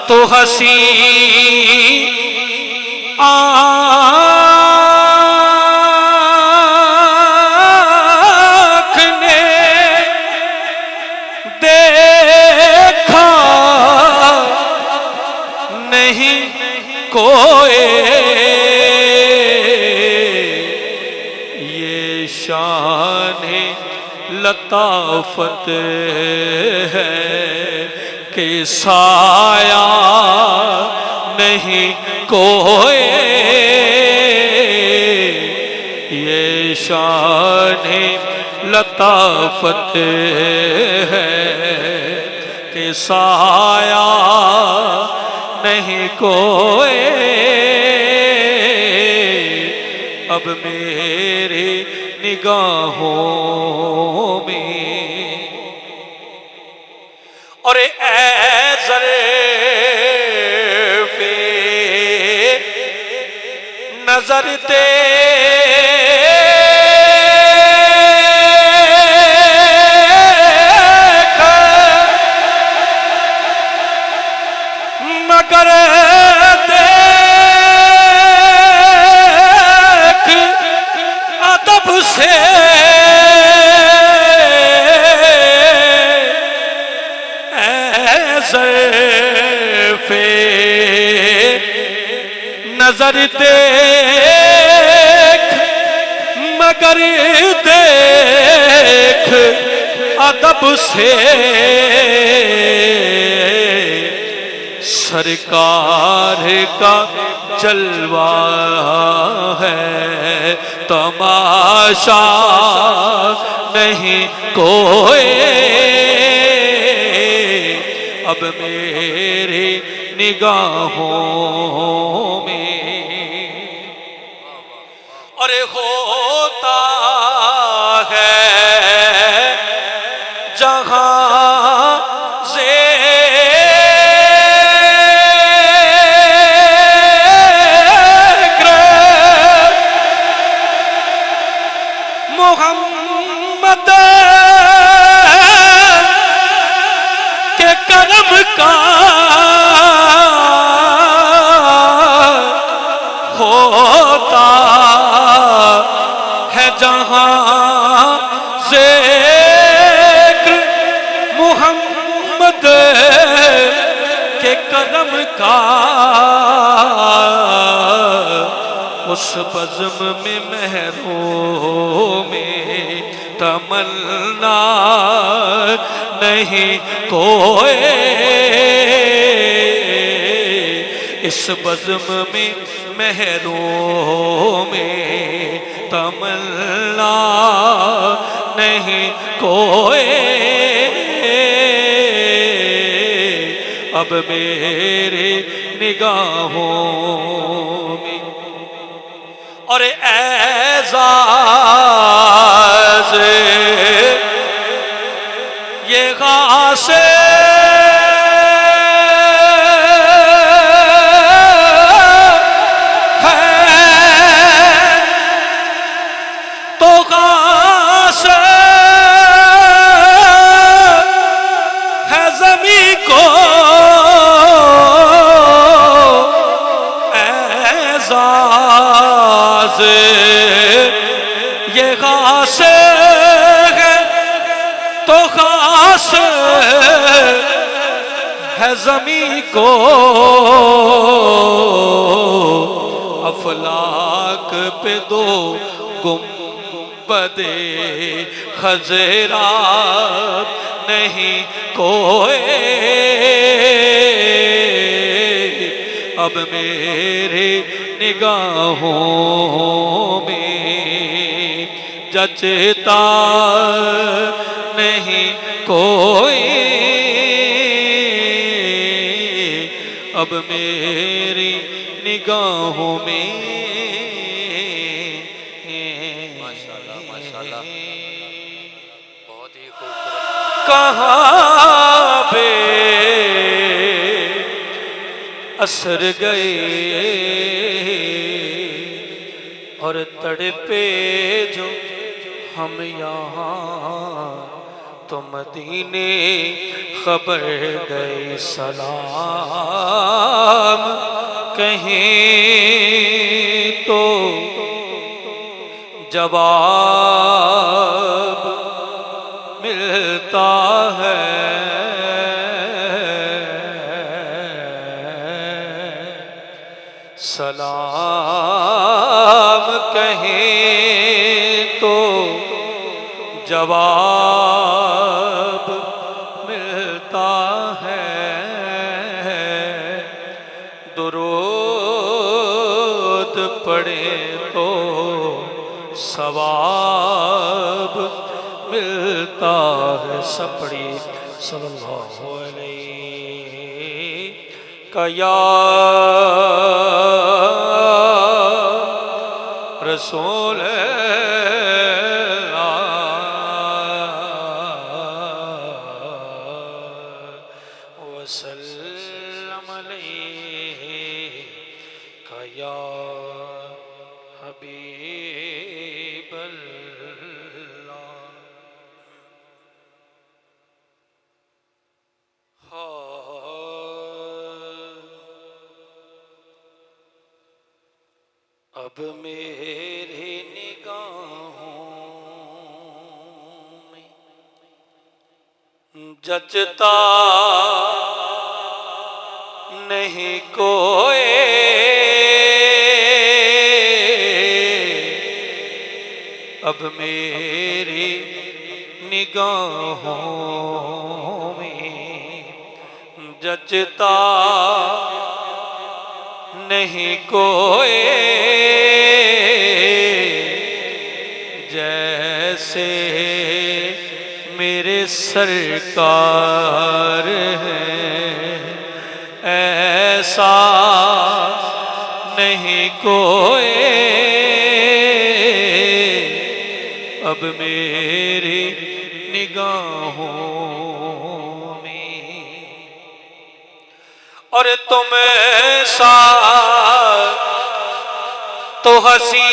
तो हंसी आँख ने देखा नहीं कोई, ये शान लताफत है कि साया नहीं कोई, ये शान लताफत है कि साया नहीं कोई, अब मेरी निगाहों में। और ए ज़र्फ़े नज़र देख मगर देख अदब से ज़र्फ़े नज़र देख मगर देख अदब से, सरकार का जलवा है तमाशा नहीं कोई, अब मेरी निगाहों में। और होता है जहां ज़िक्र मोहम्मद के करम का, होता है जहां ज़िक्र मोहम्मद के करम का, उस बज़्म में महरों में तमन्ना नहीं कोई, इस बज़्म में महरों में तमन्ना नहीं कोई अब मेरे निगाहों में। और एजाज ये गासे ये खास है तो खास है ज़मी को। अफलाक पे दो गुंबदे खजरा नहीं कोई अब मेरे निगाहों में जचता नहीं कोई अब मेरी निगाहों में। माशाल्लाह माशाल्लाह, बहुत ही खूबसूरत। कहाँ पे असर गए और तड़पे जो हम यहाँ तो मदीने खबर गए सलाम कहीं तो जवाब मिलता है। सलाम कहें तो जवाब मिलता है। दुरूद पढ़े तो सवाब मिलता है। सपड़ी सल्लल्लाहु अलैहि कया रसूल वसल्लम अलैहि कया हबीब अब मेरे निगाहों में जचता नहीं कोई अब मेरी निगाहों में जचता नहीं कोई जैसे मेरे सरकार हैं ऐसा नहीं कोई अब मेरी निगाहों में। और तुम सा तो हंसी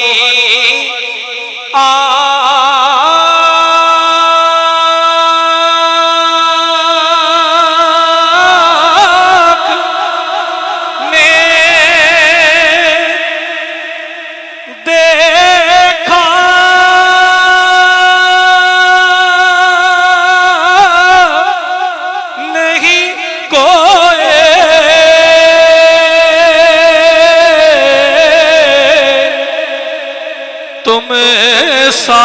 तुम सा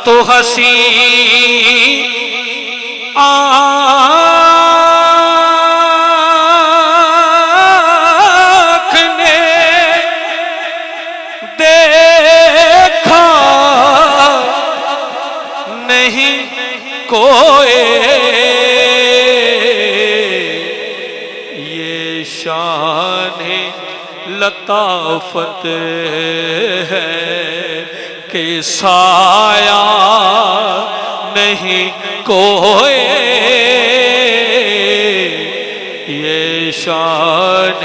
तो हंसी आँख ने देखा कोई, ये शान लताफत है कि साया नहीं कोई, ये शान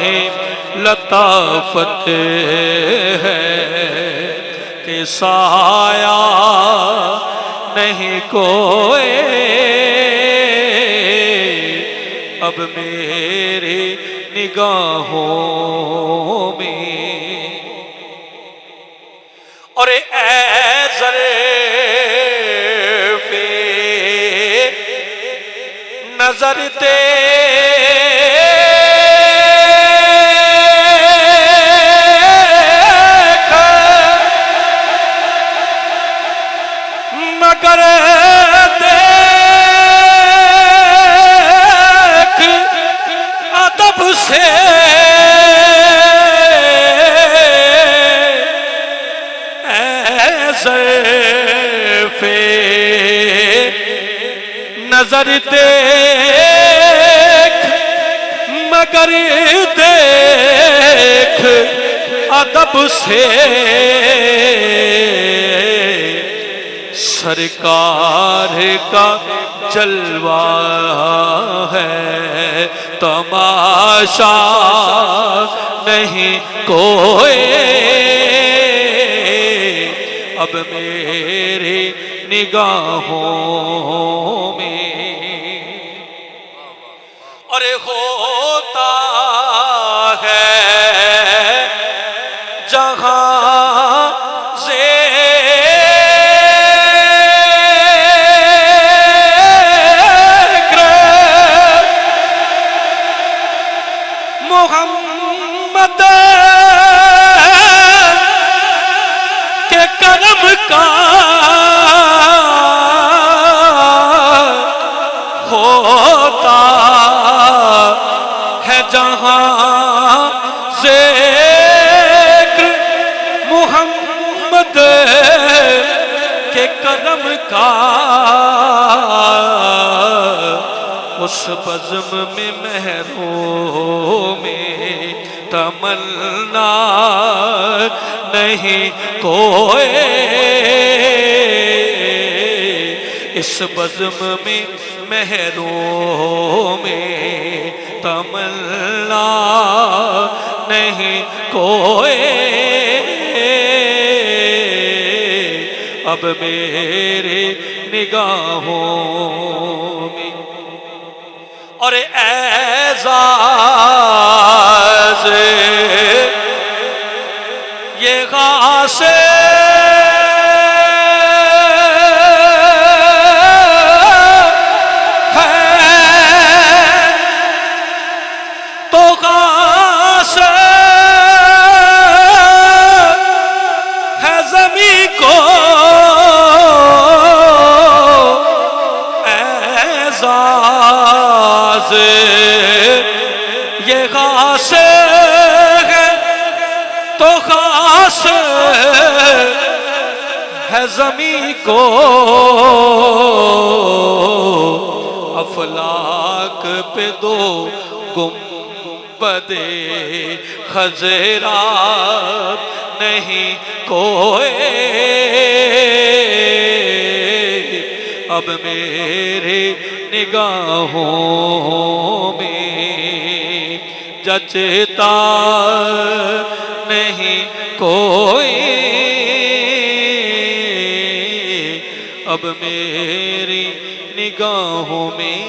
लताफत है कि साया नहीं कोई। अब मेरी निगाहों में और ऐ ज़रे पे नजर देख मगर देख अदब से ज़र्फ़े नजर देख मगर देख अदब से सरकार का जलवा है तमाशा नहीं कोई। अब मेरी निगाहों में और होता है जहां ज़िक्र मोहम्मद के करम का होता है जहां ज़िक्र मुहम्मद के करम का, उस बज़्म में महरों में तमन्ना नहीं कोई। इस बज़्म में महरों में तमन्ना नहीं कोई। अब मेरे निगाहों में और एज़ाज़ ये गासे ये खास है तो खास है ज़मी को, अफलाक पे दो गुंबदे खज़रा नहीं कोई। अब मेरे निगाहों में जचता नहीं कोई। अब मेरी निगाहों में